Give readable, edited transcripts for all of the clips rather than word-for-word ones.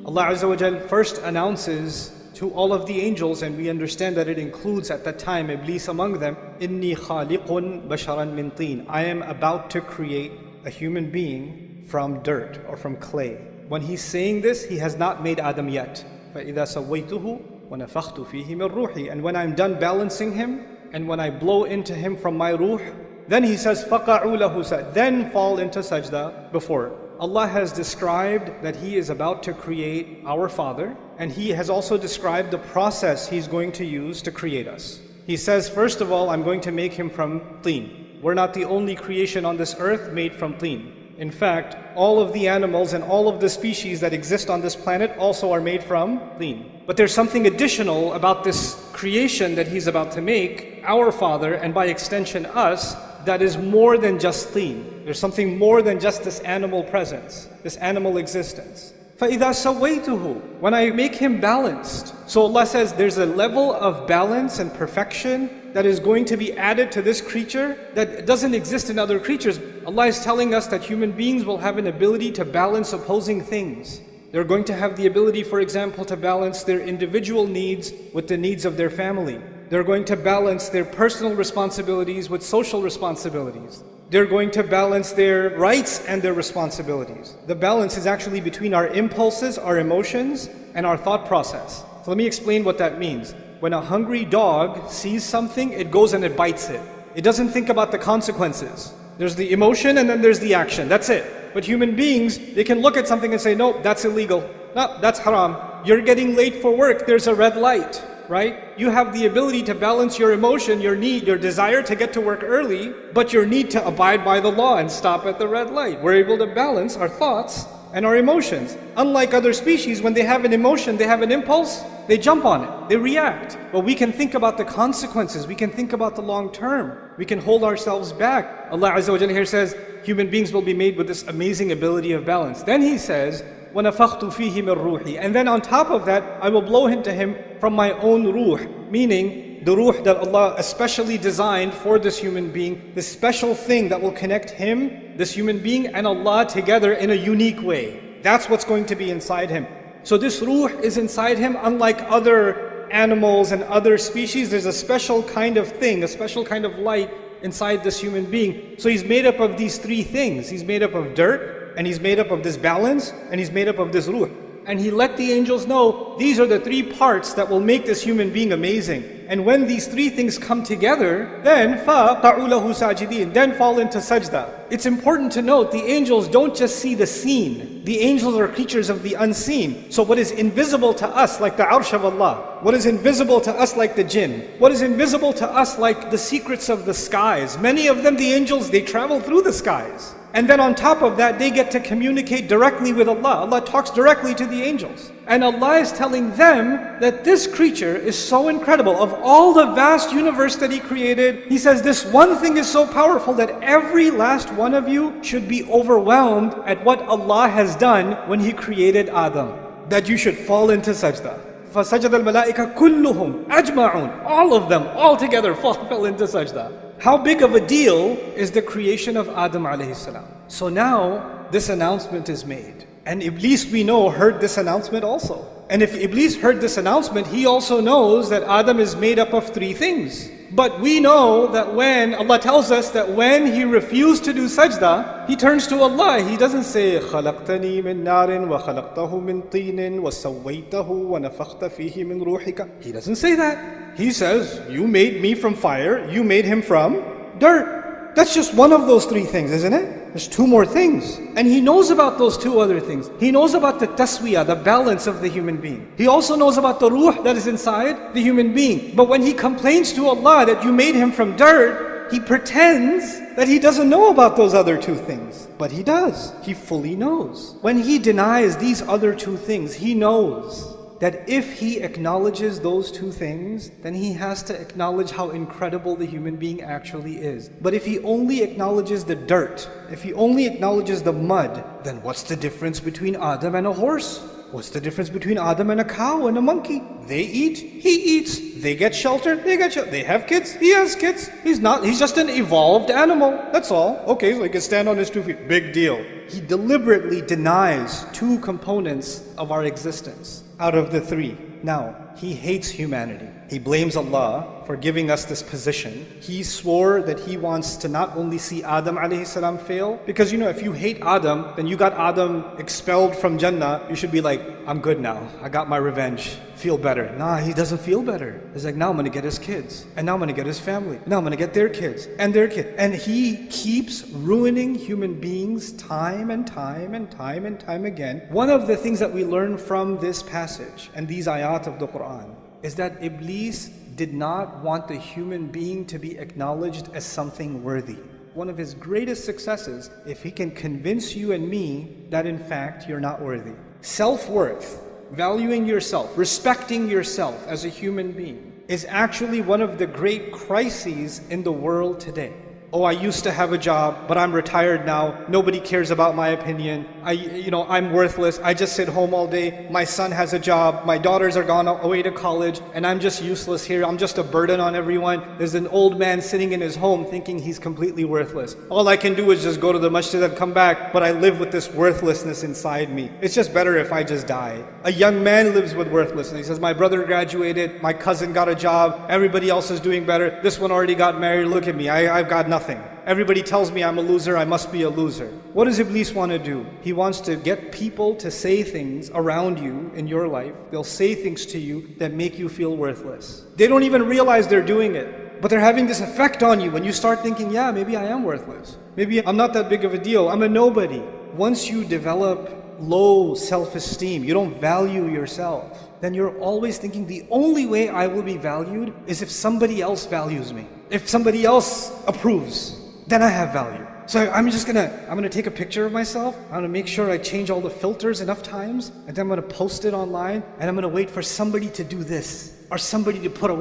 Allah Azza wa Jal first announces to all of the angels, and we understand that it includes at that time Iblis among them, Inni khaliqun basharan min teen. I am about to create a human being from dirt or from clay. When he's saying this, he has not made Adam yet. فَإِذَا سَوَّيْتُهُ وَنَفَخْتُ فِيهِ مِنْ رُوحِي. And when I'm done balancing him, and when I blow into him from my ruh, then he says, فَقَعُوا لَهُ سَجْدًا. Then fall into sajda before. Allah has described that He is about to create our Father, and He has also described the process He's going to use to create us. He says, first of all, I'm going to make him from teen. We're not the only creation on this earth made from teen. In fact, all of the animals and all of the species that exist on this planet also are made from teen. But there's something additional about this creation that He's about to make, our Father, and by extension us, that is more than just teen. There's something more than just this animal presence, this animal existence. فَإِذَا سَوَّيْتُهُ. When I make him balanced. So Allah says there's a level of balance and perfection that is going to be added to this creature that doesn't exist in other creatures. Allah is telling us that human beings will have an ability to balance opposing things. They're going to have the ability, for example, to balance their individual needs with the needs of their family. They're going to balance their personal responsibilities with social responsibilities. They're going to balance their rights and their responsibilities. The balance is actually between our impulses, our emotions, and our thought process. So let me explain what that means. When a hungry dog sees something, it goes and it bites it. It doesn't think about the consequences. There's the emotion and then there's the action. That's it. But human beings, they can look at something and say, no, that's illegal. No, that's haram. You're getting late for work. There's a red light. Right? You have the ability to balance your emotion, your need, your desire to get to work early, but your need to abide by the law and stop at the red light. We're able to balance our thoughts and our emotions. Unlike other species, when they have an emotion, they have an impulse, they jump on it, they react. But we can think about the consequences, we can think about the long term, we can hold ourselves back. Allah Azza wa Jalla here says, human beings will be made with this amazing ability of balance. Then He says, وَنَفَخْتُ فِيهِ مِنْ رُوحِي. And then on top of that, I will blow into him from my own ruh, meaning the ruh that Allah especially designed for this human being, this special thing that will connect him, this human being, and Allah together in a unique way. That's what's going to be inside him. So this ruh is inside him, unlike other animals and other species. There's a special kind of thing, a special kind of light inside this human being. So he's made up of these three things. He's made up of dirt, and he's made up of this balance, and he's made up of this ruh. And He let the angels know, these are the three parts that will make this human being amazing. And when these three things come together, then فَقَعُوا لَهُ سَاجِدِينَ. Then fall into sajda. It's important to note, the angels don't just see the seen. The angels are creatures of the unseen. So what is invisible to us, like the arsh of Allah, what is invisible to us like the jinn, what is invisible to us like the secrets of the skies, many of them, the angels, they travel through the skies. And then on top of that, they get to communicate directly with Allah. Allah talks directly to the angels. And Allah is telling them that this creature is so incredible. Of all the vast universe that He created, He says this one thing is so powerful that every last one of you should be overwhelmed at what Allah has done when He created Adam. That you should fall into sajda. فَسَجَدَ الْمَلَائِكَ كُلُّهُمْ أَجْمَعُونَ. All of them, all together fell into sajda. How big of a deal is the creation of Adam alayhi salam? So now, this announcement is made. And Iblis, we know, heard this announcement also. And if Iblis heard this announcement, he also knows that Adam is made up of three things. But we know that when, Allah tells us that when he refused to do sajda, he turns to Allah. He doesn't say, خَلَقْتَنِي مِن نَارٍ وَخَلَقْتَهُ مِن طِينٍ وَسَوَّيْتَهُ وَنَفَخْتَ فِيهِ مِن رُوحِكَ. He doesn't say that. He says, you made me from fire, you made him from dirt. That's just one of those three things, isn't it? There's two more things. And He knows about those two other things. He knows about the taswiyah, the balance of the human being. He also knows about the ruh that is inside the human being. But when he complains to Allah that you made him from dirt, he pretends that he doesn't know about those other two things. But he does. He fully knows. When he denies these other two things, he knows that if he acknowledges those two things, then he has to acknowledge how incredible the human being actually is. But if he only acknowledges the dirt, if he only acknowledges the mud, then what's the difference between Adam and a horse? What's the difference between Adam and a cow and a monkey? They eat, he eats. They get shelter, they get shelter. They have kids, he has kids. He's just an evolved animal. That's all. Okay, so he can stand on his 2 feet. Big deal. He deliberately denies 2 components of our existence out of the 3. Now, he hates humanity. He blames Allah for giving us this position. He swore that he wants to not only see Adam alayhi salam fail, because if you hate Adam, then you got Adam expelled from Jannah, you should be like, I'm good now. I got my revenge. Feel better. Nah, he doesn't feel better. He's like, now I'm going to get his kids. And now I'm going to get his family. Now I'm going to get their kids and their kids. And he keeps ruining human beings time and time and time and time again. One of the things that we learn from this passage and these ayat of the Quran is that Iblis did not want the human being to be acknowledged as something worthy. One of his greatest successes, if he can convince you and me that in fact you're not worthy. Self-worth, valuing yourself, respecting yourself as a human being is actually one of the great crises in the world today. Oh, I used to have a job, but I'm retired now. Nobody cares about my opinion. I'm worthless. I just sit home all day. My son has a job. My daughters are gone away to college, and I'm just useless here. I'm just a burden on everyone. There's an old man sitting in his home thinking he's completely worthless. All I can do is just go to the masjid and come back, but I live with this worthlessness inside me. It's just better if I just die. A young man lives with worthlessness. He says, my brother graduated. My cousin got a job. Everybody else is doing better. This one already got married. Look at me. I've got nothing. Everybody tells me I'm a loser, I must be a loser. What does Iblis want to do? He wants to get people to say things around you in your life. They'll say things to you that make you feel worthless. They don't even realize they're doing it, but they're having this effect on you when you start thinking, yeah, maybe I am worthless. Maybe I'm not that big of a deal. I'm a nobody. Once you develop low self-esteem, you don't value yourself, then you're always thinking the only way I will be valued is if somebody else values me. If somebody else approves, then I have value. So I'm gonna take a picture of myself. I'm gonna make sure I change all the filters enough times, and then I'm gonna post it online, and I'm gonna wait for somebody to do this, or somebody to put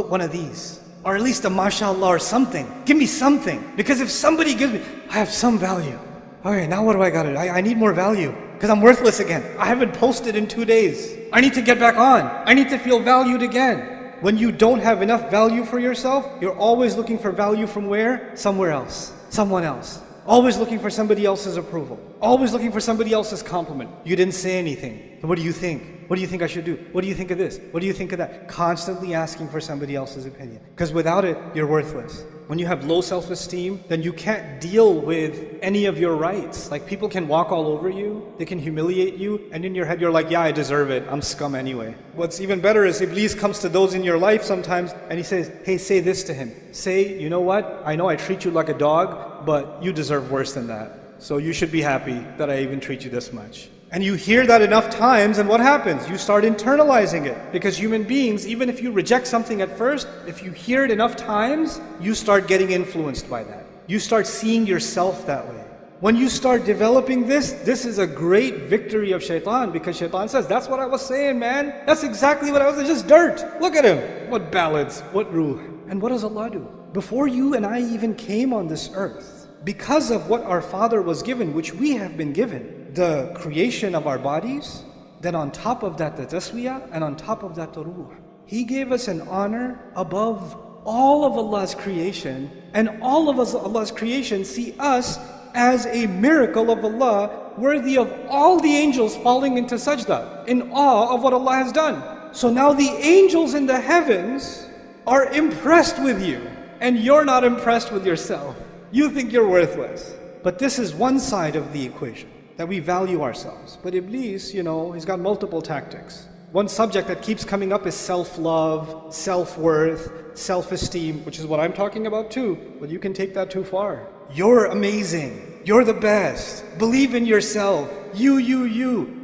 one of these, or at least a mashallah or something. Give me something, because if somebody gives me, I have some value. Okay, now what do I gotta do? I need more value, because I'm worthless again. I haven't posted in 2 days. I need to get back on. I need to feel valued again. When you don't have enough value for yourself, you're always looking for value from where? Somewhere else. Someone else. Always looking for somebody else's approval. Always looking for somebody else's compliment. You didn't say anything. What do you think? What do you think I should do? What do you think of this? What do you think of that? Constantly asking for somebody else's opinion. Because without it, you're worthless. When you have low self-esteem, then you can't deal with any of your rights. Like, people can walk all over you, they can humiliate you, and in your head you're like, yeah, I deserve it, I'm scum anyway. What's even better is Iblis comes to those in your life sometimes and he says, hey, say this to him. Say, you know what? I know I treat you like a dog, but you deserve worse than that. So you should be happy that I even treat you this much. And you hear that enough times, and what happens? You start internalizing it. Because human beings, even if you reject something at first, if you hear it enough times, you start getting influenced by that. You start seeing yourself that way. When you start developing this is a great victory of Shaytan, because Shaytan says, that's what I was saying, man. That's exactly what I was saying, just dirt. Look at him. What ballads, what ruh. And what does Allah do? Before you and I even came on this earth, because of what our Father was given, which we have been given, the creation of our bodies, then on top of that the taswiyah, and on top of that the ruh. He gave us an honor above all of Allah's creation, and all of Allah's creation see us as a miracle of Allah, worthy of all the angels falling into sajda, in awe of what Allah has done. So now the angels in the heavens are impressed with you, and you're not impressed with yourself. You think you're worthless. But this is one side of the equation, that we value ourselves. But Iblis, he's got multiple tactics. One subject that keeps coming up is self-love, self-worth, self-esteem, which is what I'm talking about too, but you can take that too far. You're amazing. You're the best. Believe in yourself. You.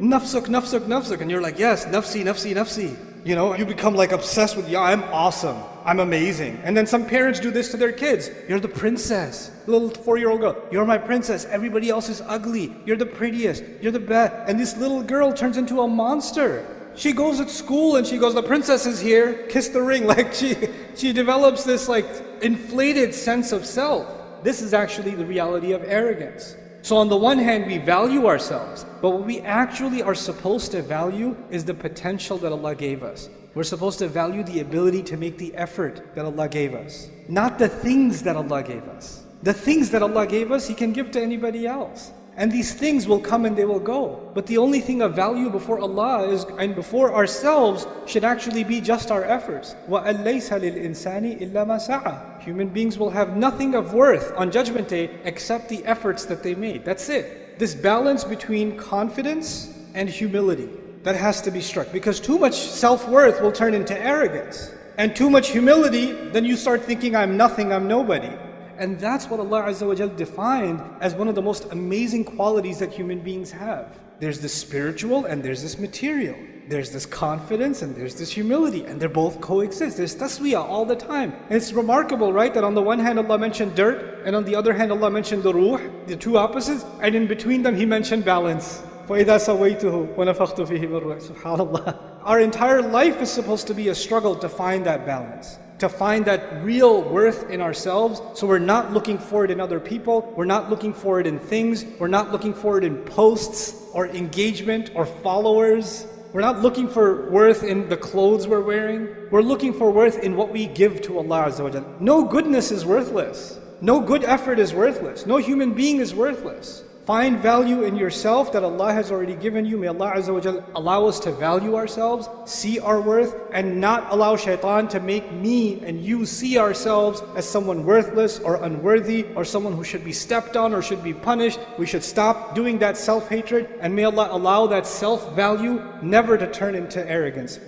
Nafsuk, nafsuk, nafsuk. And you're like, yes, nafsi, nafsi, nafsi. You become like obsessed with, yeah, I'm awesome. I'm amazing. And then some parents do this to their kids. You're the princess. Little 4-year-old girl. You're my princess. Everybody else is ugly. You're the prettiest. You're the best. And this little girl turns into a monster. She goes at school and she goes, the princess is here. Kiss the ring. Like she develops this like inflated sense of self. This is actually the reality of arrogance. So on the one hand, we value ourselves, but what we actually are supposed to value is the potential that Allah gave us. We're supposed to value the ability to make the effort that Allah gave us, not the things that Allah gave us. The things that Allah gave us, He can give to anybody else. And these things will come and they will go. But the only thing of value before Allah is, and before ourselves, should actually be just our efforts. وَأَن لَيْسَ لِلْإِنسَانِ إِلَّا مَا سَعَى. Human beings will have nothing of worth on Judgment Day except the efforts that they made. That's it. This balance between confidence and humility, that has to be struck. Because too much self-worth will turn into arrogance. And too much humility, then you start thinking, I'm nothing, I'm nobody. And that's what Allah Azza wa Jal defined as one of the most amazing qualities that human beings have. There's this spiritual and there's this material. There's this confidence and there's this humility, and they both coexist. There's taswiyah all the time. And it's remarkable, right, that on the one hand Allah mentioned dirt, and on the other hand Allah mentioned the ruh, the two opposites, and in between them He mentioned balance. فَإِذَا سَوَيْتُهُ وَنَفَخْتُ فِيهِ مِنْ رُوحِي. SubhanAllah. Our entire life is supposed to be a struggle to find that balance, to find that real worth in ourselves. So we're not looking for it in other people, we're not looking for it in things, we're not looking for it in posts or engagement or followers. We're not looking for worth in the clothes we're wearing. We're looking for worth in what we give to Allah Azza wa Jal. No goodness is worthless. No good effort is worthless. No human being is worthless. Find value in yourself that Allah has already given you. May Allah Azza wa Jal allow us to value ourselves, see our worth, and not allow Shaytan to make me and you see ourselves as someone worthless or unworthy or someone who should be stepped on or should be punished. We should stop doing that self-hatred, and may Allah allow that self-value never to turn into arrogance.